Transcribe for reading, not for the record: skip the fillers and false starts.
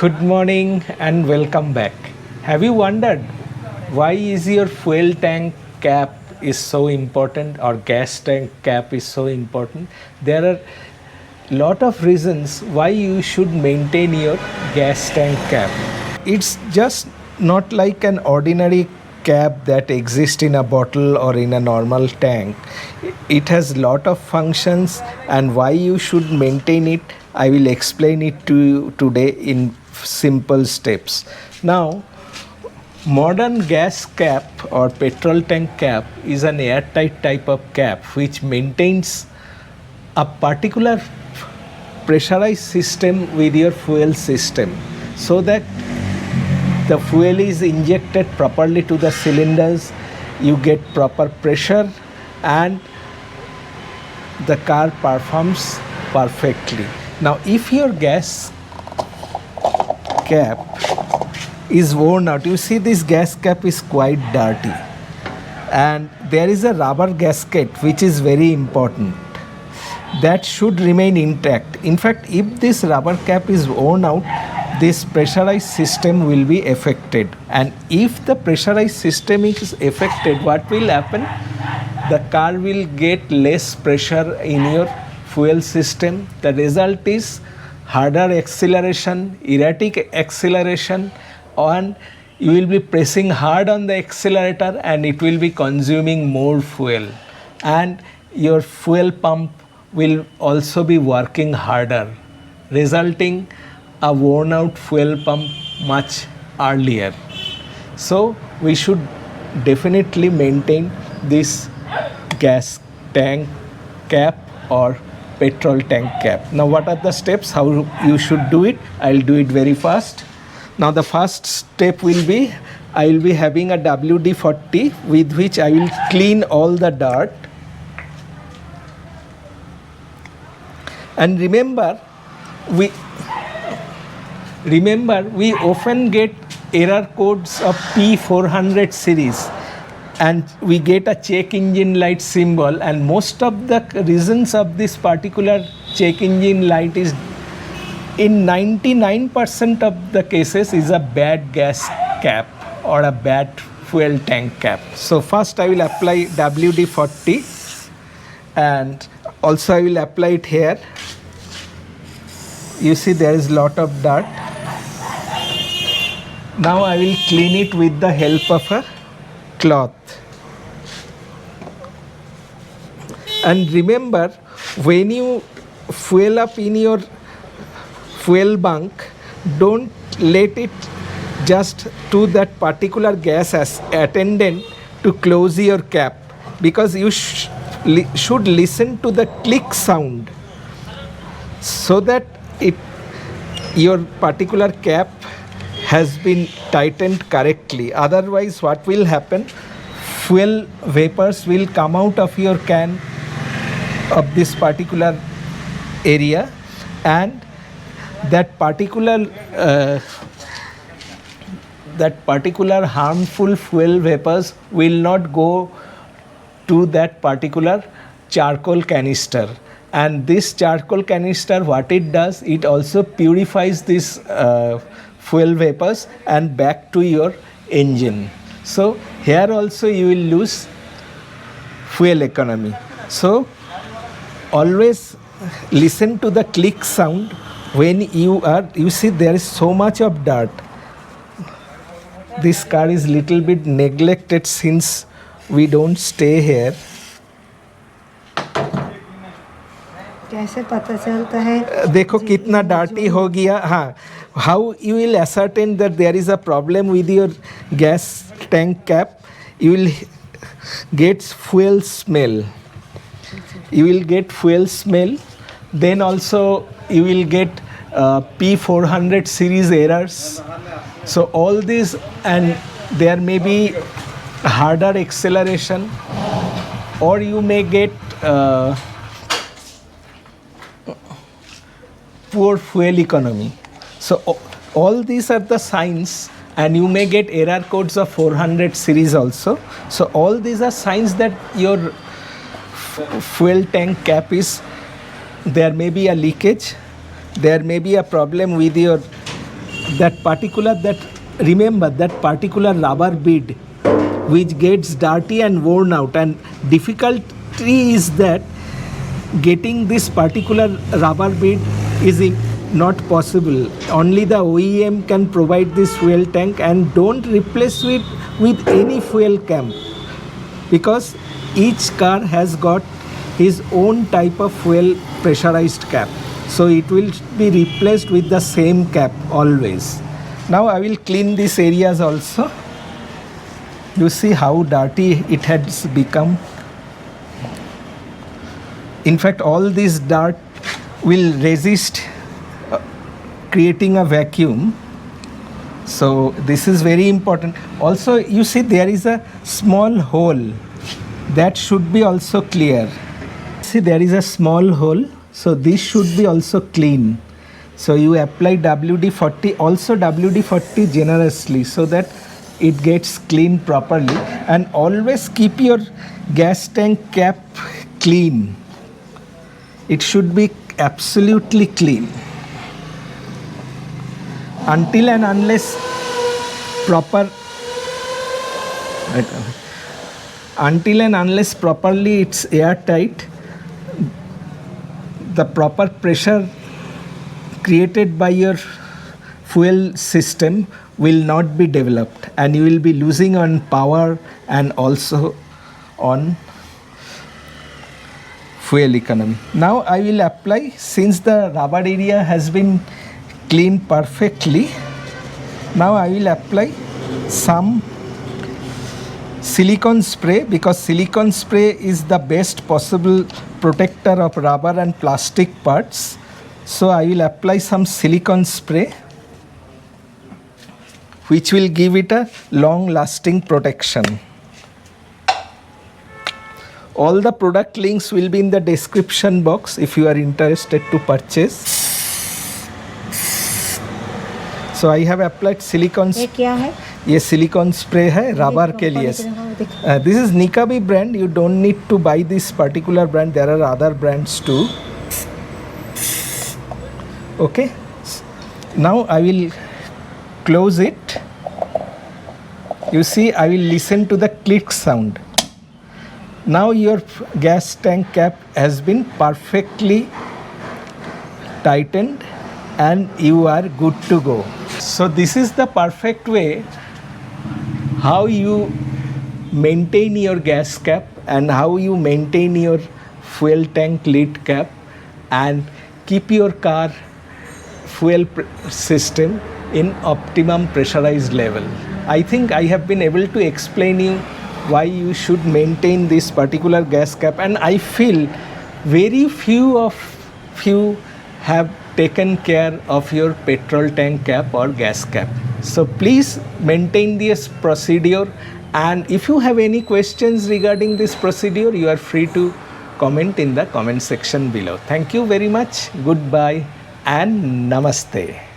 Good morning and welcome back. Have you wondered why is your fuel tank cap is so important or gas tank cap is so important? There are lot of reasons why you should maintain your gas tank cap. It's just not like an ordinary cap that exists in a bottle or in a normal tank. It has lot of functions, and why you should maintain it I will explain it to you today in simple steps. Now, modern gas cap or petrol tank cap is an airtight type of cap which maintains a particular pressurized system with your fuel system, so that the fuel is injected properly to the cylinders, you get proper pressure, and the car performs perfectly. Now, if your gas cap is worn out, you see this gas cap is quite dirty, and there is a rubber gasket which is very important that should remain intact. In fact, if this rubber cap is worn out, this pressurized system will be affected, and if the pressurized system is affected, what will happen? The car will get less pressure in your fuel system. The result is harder acceleration, erratic acceleration, and you will be pressing hard on the accelerator and it will be consuming more fuel, and your fuel pump will also be working harder, resulting a worn out fuel pump much earlier. So we should definitely maintain this gas tank cap or petrol tank cap. Now, what are the steps how you should do it? I'll do it very fast. Now, the first step will be I will be having a WD-40 with which I will clean all the dirt. And remember, we often get error codes of P400 series, and we get a check engine light symbol, and most of the reasons of this particular check engine light is, in 99% of the cases, is a bad gas cap or a bad fuel tank cap. So first I will apply WD-40, and also I will apply it here. You see there is lot of dirt. Now I will clean it with the help of a cloth. And remember, when you fuel up in your fuel bunk, don't let it just to that particular gas as attendant to close your cap, because you should listen to the click sound so that your particular cap has been tightened correctly. Otherwise, what will happen? Fuel vapors will come out of your can of this particular area, and that particular harmful fuel vapors will not go to that particular charcoal canister. And this charcoal canister, what it does, it also purifies this fuel vapors and back to your engine. So here also you will lose fuel economy. So always listen to the click sound when you see there is so much of dirt. This car is little bit neglected since we don't stay here. कैसे पता चलता है? देखो कितना dirty हो गया. हाँ, how you will ascertain that there is a problem with your gas tank cap? You will get fuel smell. You will get fuel smell. Then also you will get P400 series errors. So all these, and there may be harder acceleration, or you may get poor fuel economy. So all these are the signs, and you may get error codes of 400 series also. So all these are signs that your fuel tank cap there may be a leakage, there may be a problem with your remember that particular rubber bead which gets dirty and worn out, and difficulty is that getting this particular rubber bead is not possible. Only the OEM can provide this fuel tank, and don't replace it with any fuel cap, because each car has got his own type of fuel pressurized cap, so it will be replaced with the same cap always. Now I will clean these areas also. You see how dirty it has become. In fact, all this dirt will resist creating a vacuum. So this is very important. Also, you see there is a small hole that should be also clear. See, there is a small hole, so this should be also clean. So you apply WD-40, also WD-40 generously, so that it gets clean properly. And always keep your gas tank cap clean. It should be absolutely clean. Until and unless properly it's airtight, the proper pressure created by your fuel system will not be developed, and you will be losing on power and also on fuel economy. Now I will apply, since the rubber area has been cleaned perfectly, now I will apply some silicone spray, because silicone spray is the best possible protector of rubber and plastic parts. So I will apply some silicone spray which will give it a long lasting protection. All the product links will be in the description box if you are interested to purchase. So I have applied silicone. ये क्या है? ये silicon spray है rubber के लिए. This is Nikabi brand. You don't need to buy this particular brand. There are other brands too. Okay. Now I will close it. You see, I will listen to the click sound. Now your gas tank cap has been perfectly tightened and you are good to go. So this is the perfect way how you maintain your gas cap and how you maintain your fuel tank lid cap and keep your car fuel system in optimum pressurized level. I think I have been able to explain you why you should maintain this particular gas cap, and I feel very few of you have taken care of your petrol tank cap or gas cap. So please maintain this procedure, and if you have any questions regarding this procedure, you are free to comment in the comment section below. Thank you very much. Goodbye and namaste.